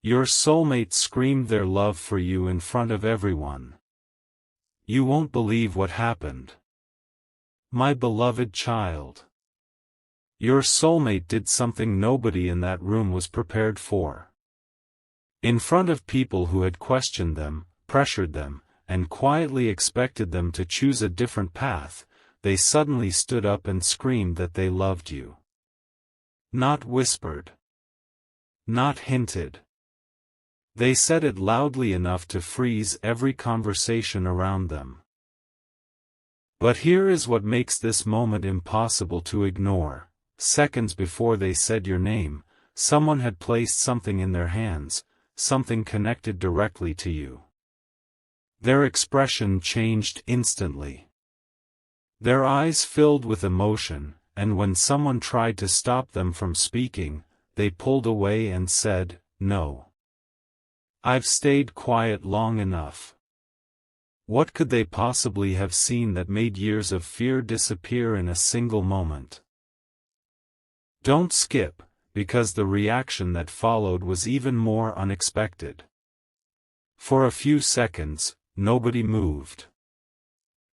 Your soulmate screamed their love for you in front of everyone. You won't believe what happened. My beloved child. Your soulmate did something nobody in that room was prepared for. In front of people who had questioned them, pressured them, and quietly expected them to choose a different path, they suddenly stood up and screamed that they loved you. Not whispered. Not hinted. They said it loudly enough to freeze every conversation around them. But here is what makes this moment impossible to ignore. Seconds before they said your name, someone had placed something in their hands, something connected directly to you. Their expression changed instantly. Their eyes filled with emotion, and when someone tried to stop them from speaking, they pulled away and said, "No. I've stayed quiet long enough." What could they possibly have seen that made years of fear disappear in a single moment? Don't skip, because the reaction that followed was even more unexpected. For a few seconds, nobody moved.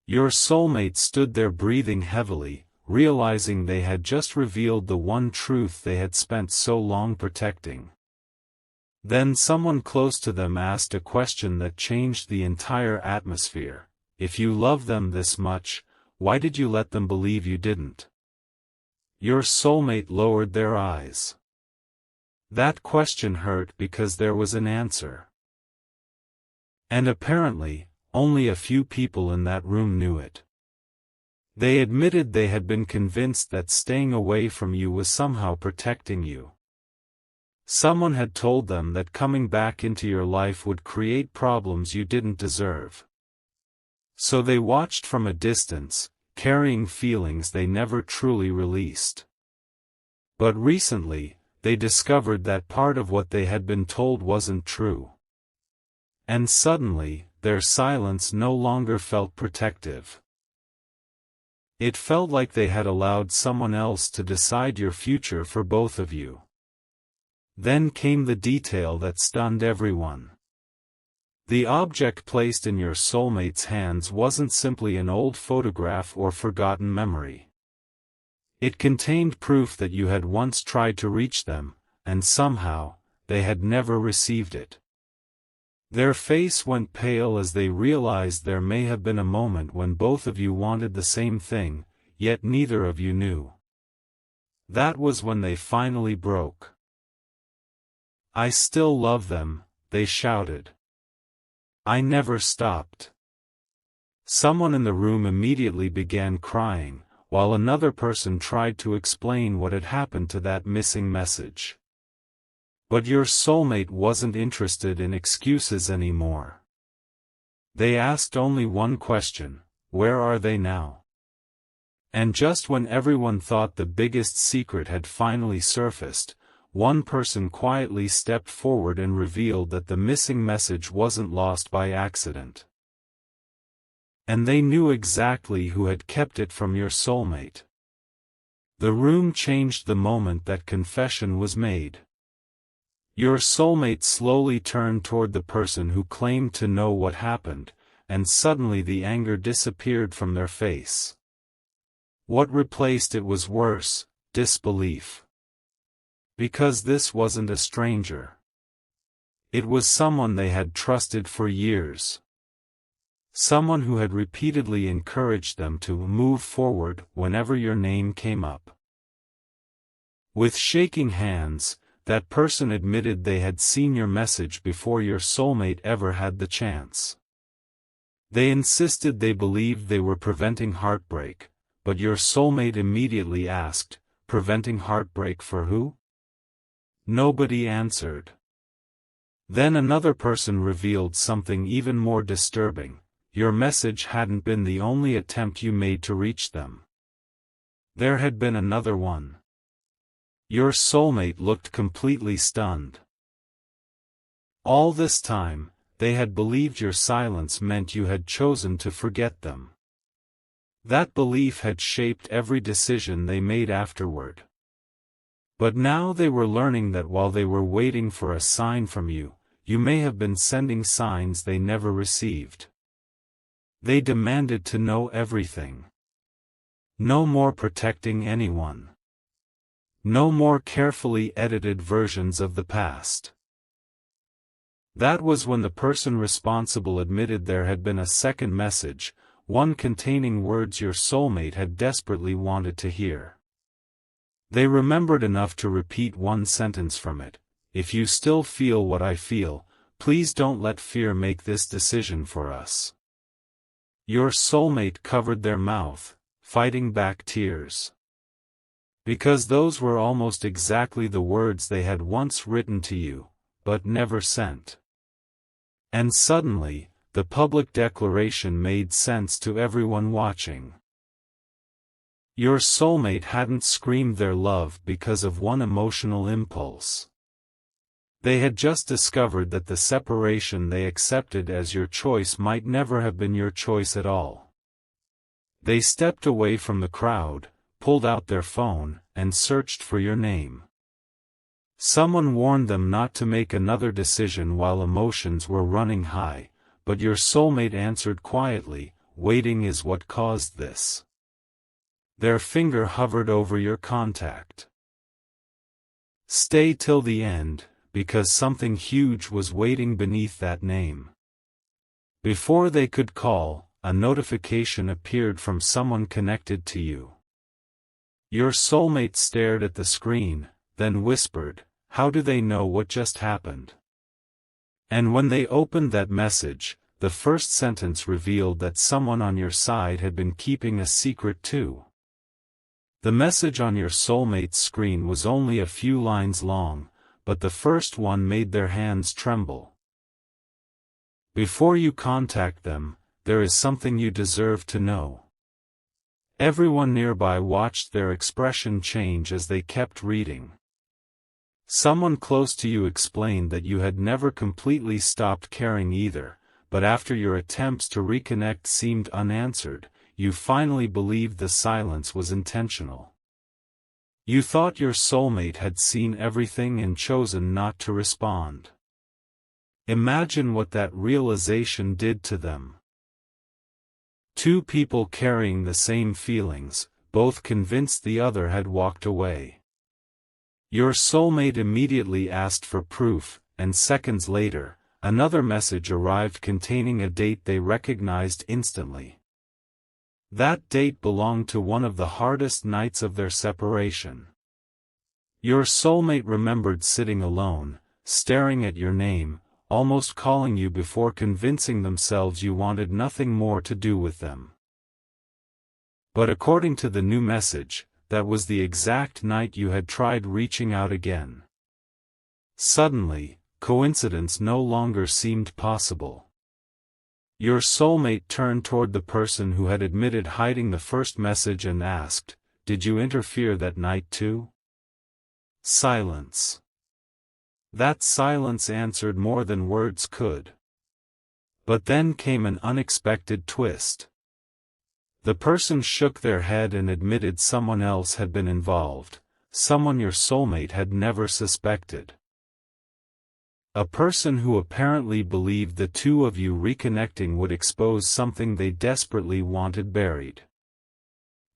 Your soulmate stood there breathing heavily, realizing they had just revealed the one truth they had spent so long protecting. Then someone close to them asked a question that changed the entire atmosphere. If you love them this much, why did you let them believe you didn't? Your soulmate lowered their eyes. That question hurt because there was an answer. And apparently, only a few people in that room knew it. They admitted they had been convinced that staying away from you was somehow protecting you. Someone had told them that coming back into your life would create problems you didn't deserve. So they watched from a distance, carrying feelings they never truly released. But recently, they discovered that part of what they had been told wasn't true. And suddenly, their silence no longer felt protective. It felt like they had allowed someone else to decide your future for both of you. Then came the detail that stunned everyone. The object placed in your soulmate's hands wasn't simply an old photograph or forgotten memory. It contained proof that you had once tried to reach them, and somehow, they had never received it. Their face went pale as they realized there may have been a moment when both of you wanted the same thing, yet neither of you knew. That was when they finally broke. "I still love them," they shouted. "I never stopped." Someone in the room immediately began crying, while another person tried to explain what had happened to that missing message. But your soulmate wasn't interested in excuses anymore. They asked only one question: where are they now? And just when everyone thought the biggest secret had finally surfaced, one person quietly stepped forward and revealed that the missing message wasn't lost by accident. And they knew exactly who had kept it from your soulmate. The room changed the moment that confession was made. Your soulmate slowly turned toward the person who claimed to know what happened, and suddenly the anger disappeared from their face. What replaced it was worse: disbelief. Because this wasn't a stranger. It was someone they had trusted for years. Someone who had repeatedly encouraged them to move forward whenever your name came up. With shaking hands, that person admitted they had seen your message before your soulmate ever had the chance. They insisted they believed they were preventing heartbreak, but your soulmate immediately asked, "Preventing heartbreak for who?" Nobody answered. Then another person revealed something even more disturbing: your message hadn't been the only attempt you made to reach them. There had been another one. Your soulmate looked completely stunned. All this time, they had believed your silence meant you had chosen to forget them. That belief had shaped every decision they made afterward. But now they were learning that while they were waiting for a sign from you, you may have been sending signs they never received. They demanded to know everything. No more protecting anyone. No more carefully edited versions of the past. That was when the person responsible admitted there had been a second message, one containing words your soulmate had desperately wanted to hear. They remembered enough to repeat one sentence from it: "If you still feel what I feel, please don't let fear make this decision for us." Your soulmate covered their mouth, fighting back tears. Because those were almost exactly the words they had once written to you, but never sent. And suddenly, the public declaration made sense to everyone watching. Your soulmate hadn't screamed their love because of one emotional impulse. They had just discovered that the separation they accepted as your choice might never have been your choice at all. They stepped away from the crowd, pulled out their phone, and searched for your name. Someone warned them not to make another decision while emotions were running high, but your soulmate answered quietly, "Waiting is what caused this." Their finger hovered over your contact. Stay till the end, because something huge was waiting beneath that name. Before they could call, a notification appeared from someone connected to you. Your soulmate stared at the screen, then whispered, "How do they know what just happened?" And when they opened that message, the first sentence revealed that someone on your side had been keeping a secret too. The message on your soulmate's screen was only a few lines long, but the first one made their hands tremble. Before you contact them, there is something you deserve to know. Everyone nearby watched their expression change as they kept reading. Someone close to you explained that you had never completely stopped caring either, but after your attempts to reconnect seemed unanswered, you finally believed the silence was intentional. You thought your soulmate had seen everything and chosen not to respond. Imagine what that realization did to them. Two people carrying the same feelings, both convinced the other had walked away. Your soulmate immediately asked for proof, and seconds later, another message arrived containing a date they recognized instantly. That date belonged to one of the hardest nights of their separation. Your soulmate remembered sitting alone, staring at your name, almost calling you before convincing themselves you wanted nothing more to do with them. But according to the new message, that was the exact night you had tried reaching out again. Suddenly, coincidence no longer seemed possible. Your soulmate turned toward the person who had admitted hiding the first message and asked, "Did you interfere that night too?" Silence. That silence answered more than words could. But then came an unexpected twist. The person shook their head and admitted someone else had been involved, someone your soulmate had never suspected. A person who apparently believed the two of you reconnecting would expose something they desperately wanted buried.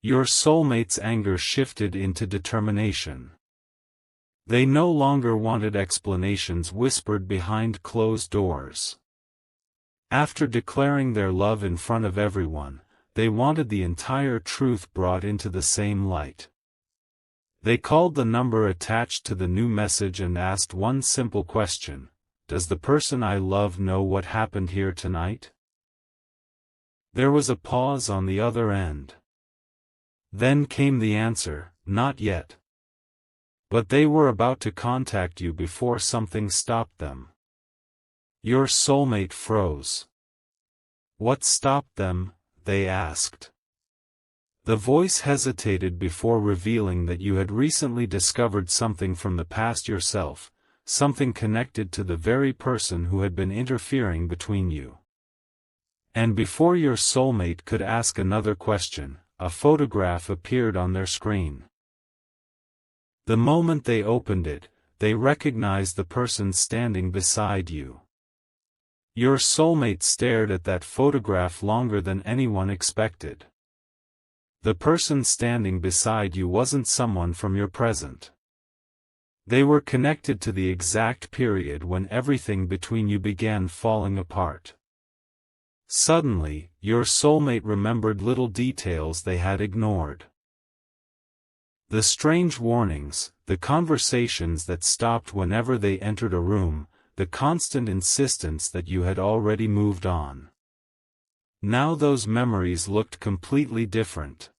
Your soulmate's anger shifted into determination. They no longer wanted explanations whispered behind closed doors. After declaring their love in front of everyone, they wanted the entire truth brought into the same light. They called the number attached to the new message and asked one simple question: "Does the person I love know what happened here tonight?" There was a pause on the other end. Then came the answer, "Not yet." But they were about to contact you before something stopped them. Your soulmate froze. What stopped them? They asked. The voice hesitated before revealing that you had recently discovered something from the past yourself, something connected to the very person who had been interfering between you. And before your soulmate could ask another question, a photograph appeared on their screen. The moment they opened it, they recognized the person standing beside you. Your soulmate stared at that photograph longer than anyone expected. The person standing beside you wasn't someone from your present. They were connected to the exact period when everything between you began falling apart. Suddenly, your soulmate remembered little details they had ignored. The strange warnings, the conversations that stopped whenever they entered a room, the constant insistence that you had already moved on. Now those memories looked completely different.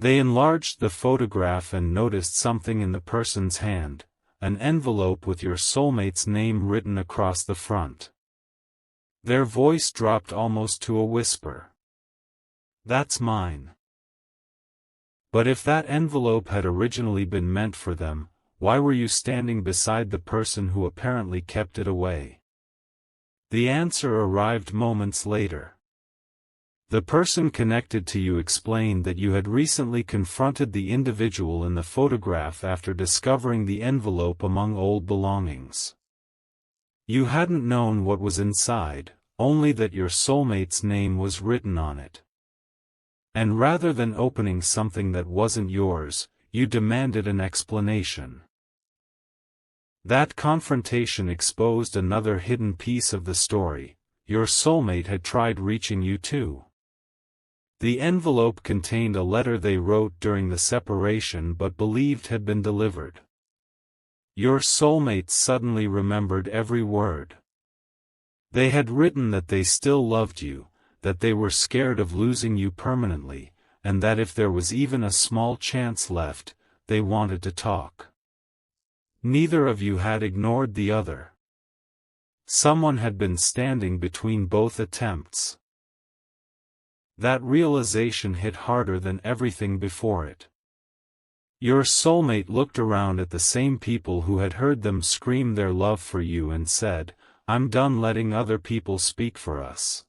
They enlarged the photograph and noticed something in the person's hand, an envelope with your soulmate's name written across the front. Their voice dropped almost to a whisper. "That's mine." But if that envelope had originally been meant for them, why were you standing beside the person who apparently kept it away? The answer arrived moments later. The person connected to you explained that you had recently confronted the individual in the photograph after discovering the envelope among old belongings. You hadn't known what was inside, only that your soulmate's name was written on it. And rather than opening something that wasn't yours, you demanded an explanation. That confrontation exposed another hidden piece of the story. Your soulmate had tried reaching you too. The envelope contained a letter they wrote during the separation but believed had been delivered. Your soulmate suddenly remembered every word. They had written that they still loved you, that they were scared of losing you permanently, and that if there was even a small chance left, they wanted to talk. Neither of you had ignored the other. Someone had been standing between both attempts. That realization hit harder than everything before it. Your soulmate looked around at the same people who had heard them scream their love for you and said, "I'm done letting other people speak for us."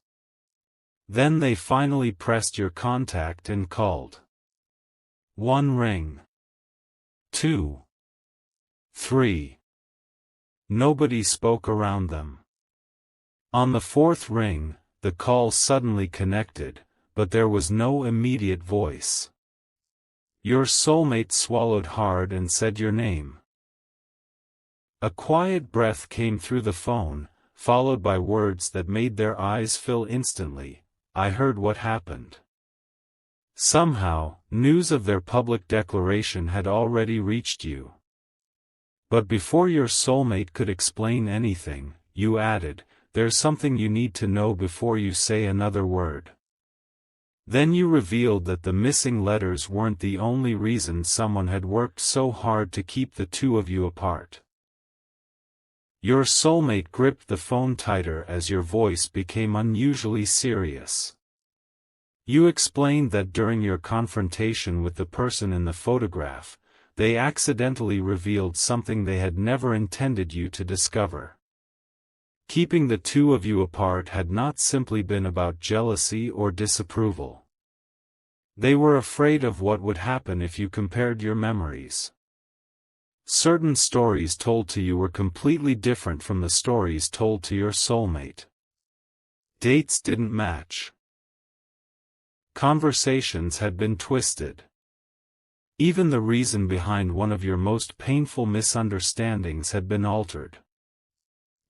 Then they finally pressed your contact and called. 1 ring. 2. 3. Nobody spoke around them. On the 4th ring, the call suddenly connected, but there was no immediate voice. Your soulmate swallowed hard and said your name. A quiet breath came through the phone, followed by words that made their eyes fill instantly. "I heard what happened." Somehow, news of their public declaration had already reached you. But before your soulmate could explain anything, you added, "There's something you need to know before you say another word." Then you revealed that the missing letters weren't the only reason someone had worked so hard to keep the two of you apart. Your soulmate gripped the phone tighter as your voice became unusually serious. You explained that during your confrontation with the person in the photograph, they accidentally revealed something they had never intended you to discover. Keeping the two of you apart had not simply been about jealousy or disapproval. They were afraid of what would happen if you compared your memories. Certain stories told to you were completely different from the stories told to your soulmate. Dates didn't match. Conversations had been twisted. Even the reason behind one of your most painful misunderstandings had been altered.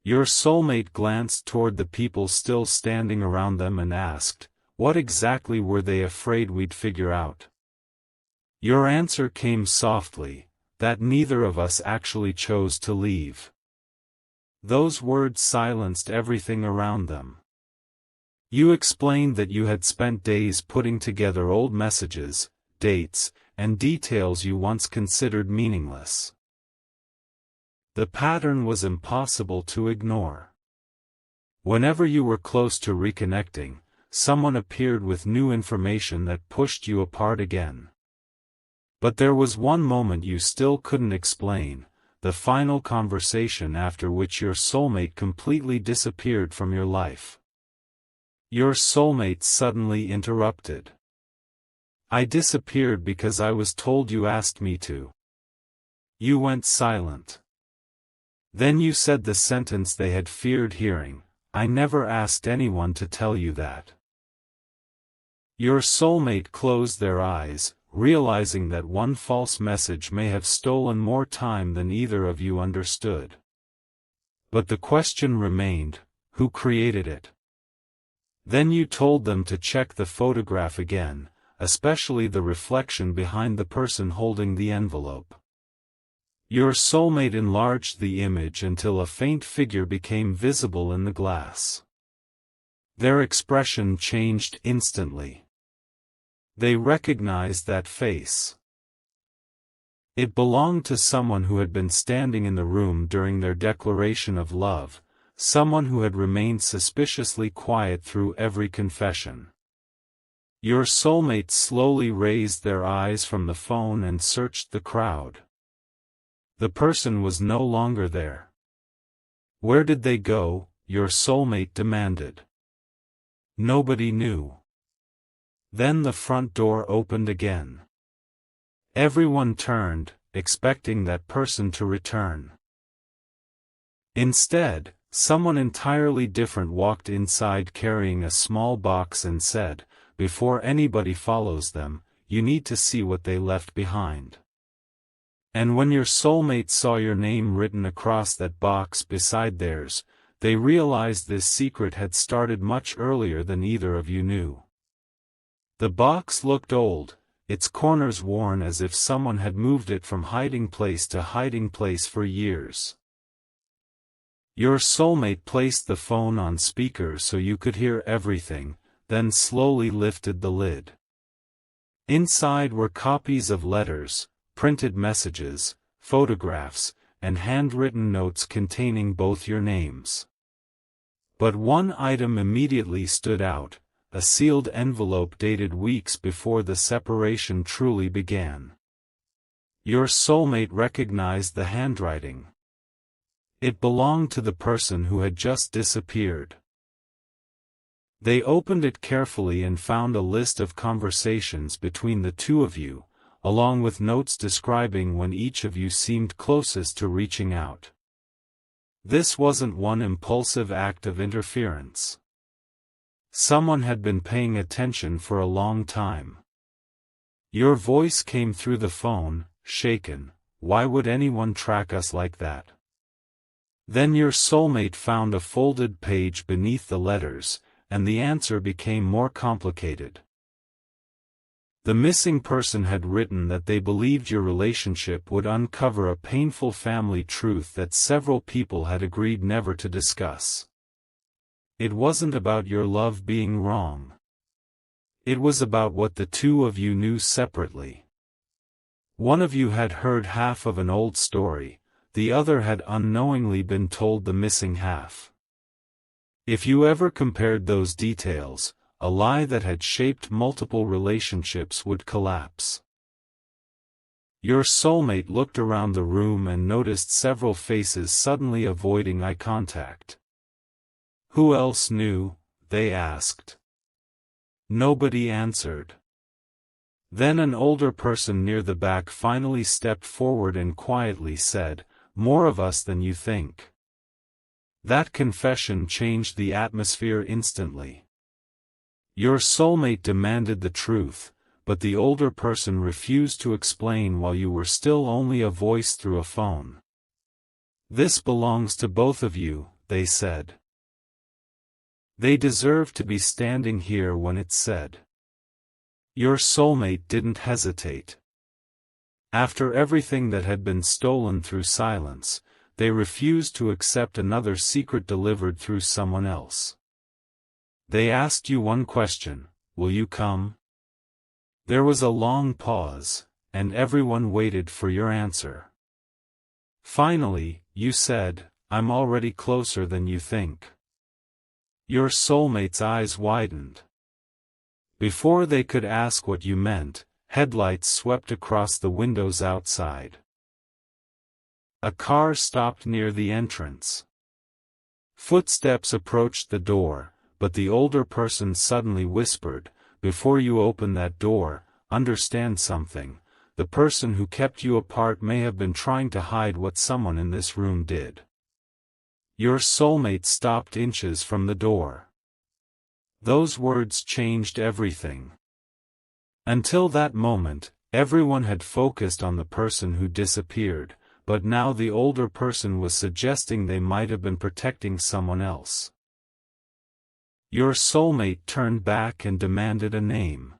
Your soulmate glanced toward the people still standing around them and asked, "What exactly were they afraid we'd figure out?" Your answer came softly, "That neither of us actually chose to leave." Those words silenced everything around them. You explained that you had spent days putting together old messages, dates, and details you once considered meaningless. The pattern was impossible to ignore. Whenever you were close to reconnecting, someone appeared with new information that pushed you apart again. But there was one moment you still couldn't explain, the final conversation after which your soulmate completely disappeared from your life. Your soulmate suddenly interrupted. "I disappeared because I was told you asked me to." You went silent. Then you said the sentence they had feared hearing, "I never asked anyone to tell you that." Your soulmate closed their eyes, realizing that one false message may have stolen more time than either of you understood. But the question remained, who created it? Then you told them to check the photograph again, especially the reflection behind the person holding the envelope. Your soulmate enlarged the image until a faint figure became visible in the glass. Their expression changed instantly. They recognized that face. It belonged to someone who had been standing in the room during their declaration of love, someone who had remained suspiciously quiet through every confession. Your soulmate slowly raised their eyes from the phone and searched the crowd. The person was no longer there. Where did they go? Your soulmate demanded. Nobody knew. Then the front door opened again. Everyone turned, expecting that person to return. Instead, someone entirely different walked inside carrying a small box and said, "Before anybody follows them, you need to see what they left behind." And when your soulmate saw your name written across that box beside theirs, they realized this secret had started much earlier than either of you knew. The box looked old, its corners worn as if someone had moved it from hiding place to hiding place for years. Your soulmate placed the phone on speaker so you could hear everything, then slowly lifted the lid. Inside were copies of letters, printed messages, photographs, and handwritten notes containing both your names. But one item immediately stood out, a sealed envelope dated weeks before the separation truly began. Your soulmate recognized the handwriting. It belonged to the person who had just disappeared. They opened it carefully and found a list of conversations between the two of you, along with notes describing when each of you seemed closest to reaching out. This wasn't one impulsive act of interference. Someone had been paying attention for a long time. Your voice came through the phone, shaken. "Why would anyone track us like that?" Then your soulmate found a folded page beneath the letters, and the answer became more complicated. The missing person had written that they believed your relationship would uncover a painful family truth that several people had agreed never to discuss. It wasn't about your love being wrong. It was about what the two of you knew separately. One of you had heard half of an old story, the other had unknowingly been told the missing half. If you ever compared those details, a lie that had shaped multiple relationships would collapse. Your soulmate looked around the room and noticed several faces suddenly avoiding eye contact. "Who else knew?" they asked. Nobody answered. Then an older person near the back finally stepped forward and quietly said, "More of us than you think." That confession changed the atmosphere instantly. Your soulmate demanded the truth, but the older person refused to explain while you were still only a voice through a phone. "This belongs to both of you," they said. They deserve to be standing here when it's said. Your soulmate didn't hesitate. After everything that had been stolen through silence, they refused to accept another secret delivered through someone else. They asked you one question: "Will you come?" There was a long pause, and everyone waited for your answer. Finally, you said, "I'm already closer than you think." Your soulmate's eyes widened. Before they could ask what you meant, headlights swept across the windows outside. A car stopped near the entrance. Footsteps approached the door, but the older person suddenly whispered, "Before you open that door, understand something. the person who kept you apart may have been trying to hide what someone in this room did. Your soulmate stopped inches from the door. Those words changed everything. Until that moment, everyone had focused on the person who disappeared, but now the older person was suggesting they might have been protecting someone else. Your soulmate turned back and demanded a name.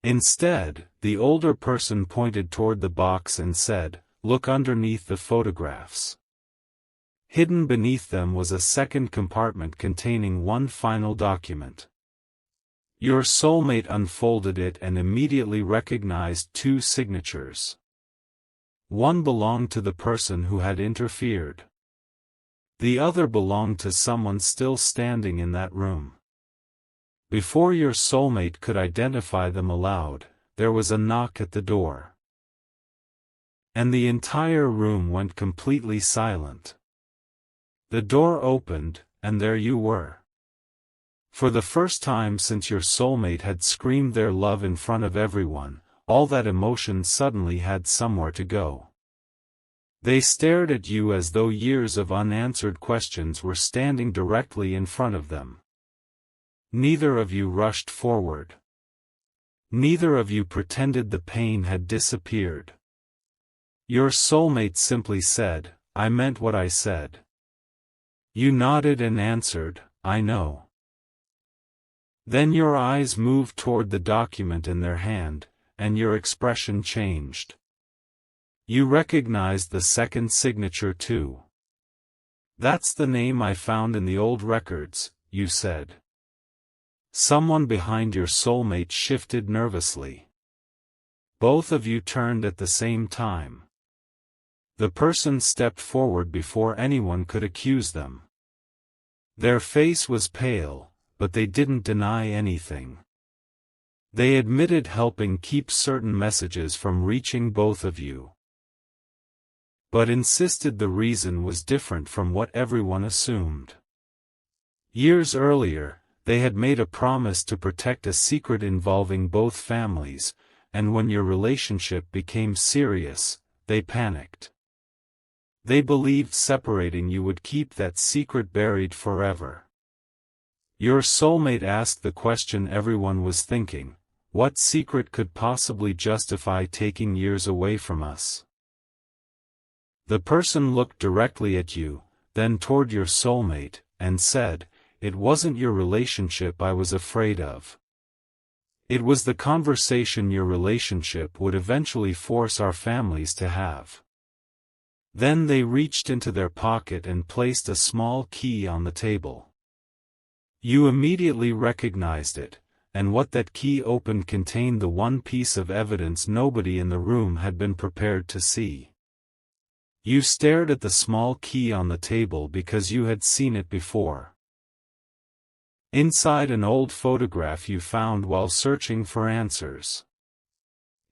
Instead, the older person pointed toward the box and said, "Look underneath the photographs." Hidden beneath them was a second compartment containing one final document. Your soulmate unfolded it and immediately recognized two signatures. One belonged to the person who had interfered. The other belonged to someone still standing in that room. Before your soulmate could identify them aloud, there was a knock at the door. And the entire room went completely silent. The door opened, and there you were. For the first time since your soulmate had screamed their love in front of everyone, all that emotion suddenly had somewhere to go. They stared at you as though years of unanswered questions were standing directly in front of them. Neither of you rushed forward. Neither of you pretended the pain had disappeared. Your soulmate simply said, "I meant what I said." You nodded and answered, "I know." Then your eyes moved toward the document in their hand, and your expression changed. You recognized the second signature too. "That's the name I found in the old records," you said. Someone behind your soulmate shifted nervously. Both of you turned at the same time. The person stepped forward before anyone could accuse them. Their face was pale, but they didn't deny anything. They admitted helping keep certain messages from reaching both of you, but insisted the reason was different from what everyone assumed. Years earlier, they had made a promise to protect a secret involving both families, and when your relationship became serious, they panicked. They believed separating you would keep that secret buried forever. Your soulmate asked the question everyone was thinking: what secret could possibly justify taking years away from us? The person looked directly at you, then toward your soulmate, and said, "It wasn't your relationship I was afraid of. It was the conversation your relationship would eventually force our families to have." Then they reached into their pocket and placed a small key on the table. You immediately recognized it, and what that key opened contained the one piece of evidence nobody in the room had been prepared to see. You stared at the small key on the table because you had seen it before. Inside an old photograph you found while searching for answers.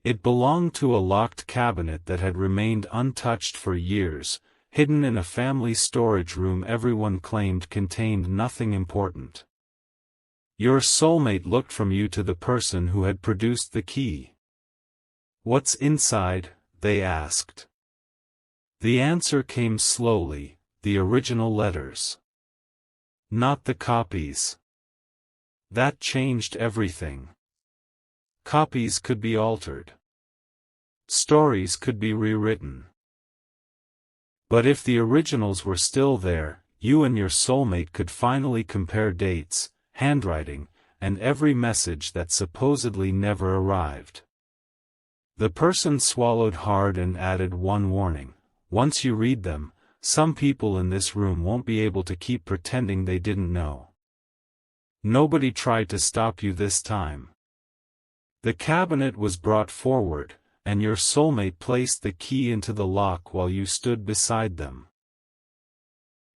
It belonged to a locked cabinet that had remained untouched for years, hidden in a family storage room everyone claimed contained nothing important. Your soulmate looked from you to the person who had produced the key. "What's inside?" they asked. The answer came slowly: the original letters. Not the copies. That changed everything. Copies could be altered. Stories could be rewritten. But if the originals were still there, you and your soulmate could finally compare dates, handwriting, and every message that supposedly never arrived. The person swallowed hard and added one warning: once you read them, some people in this room won't be able to keep pretending they didn't know. Nobody tried to stop you this time. The cabinet was brought forward, and your soulmate placed the key into the lock while you stood beside them.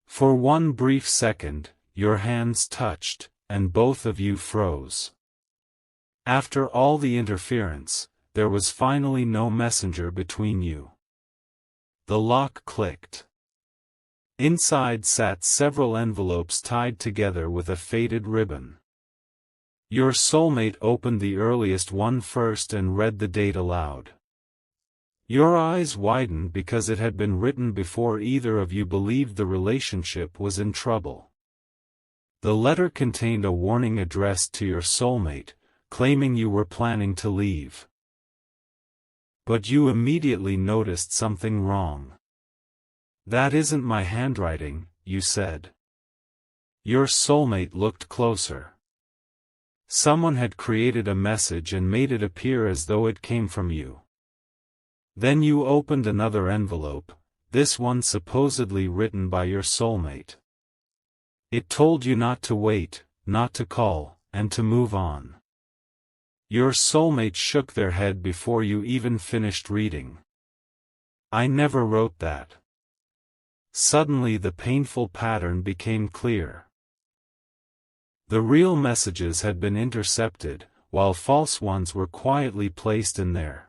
For one brief second, your hands touched, and both of you froze. After all the interference, there was finally no messenger between you. The lock clicked. Inside sat several envelopes tied together with a faded ribbon. Your soulmate opened the earliest one first and read the date aloud. Your eyes widened because it had been written before either of you believed the relationship was in trouble. The letter contained a warning addressed to your soulmate, claiming you were planning to leave. But you immediately noticed something wrong. "That isn't my handwriting," you said. Your soulmate looked closer. Someone had created a message and made it appear as though it came from you. Then you opened another envelope, this one supposedly written by your soulmate. It told you not to wait, not to call, and to move on. Your soulmate shook their head before you even finished reading. "I never wrote that." Suddenly the painful pattern became clear. The real messages had been intercepted, while false ones were quietly placed in there.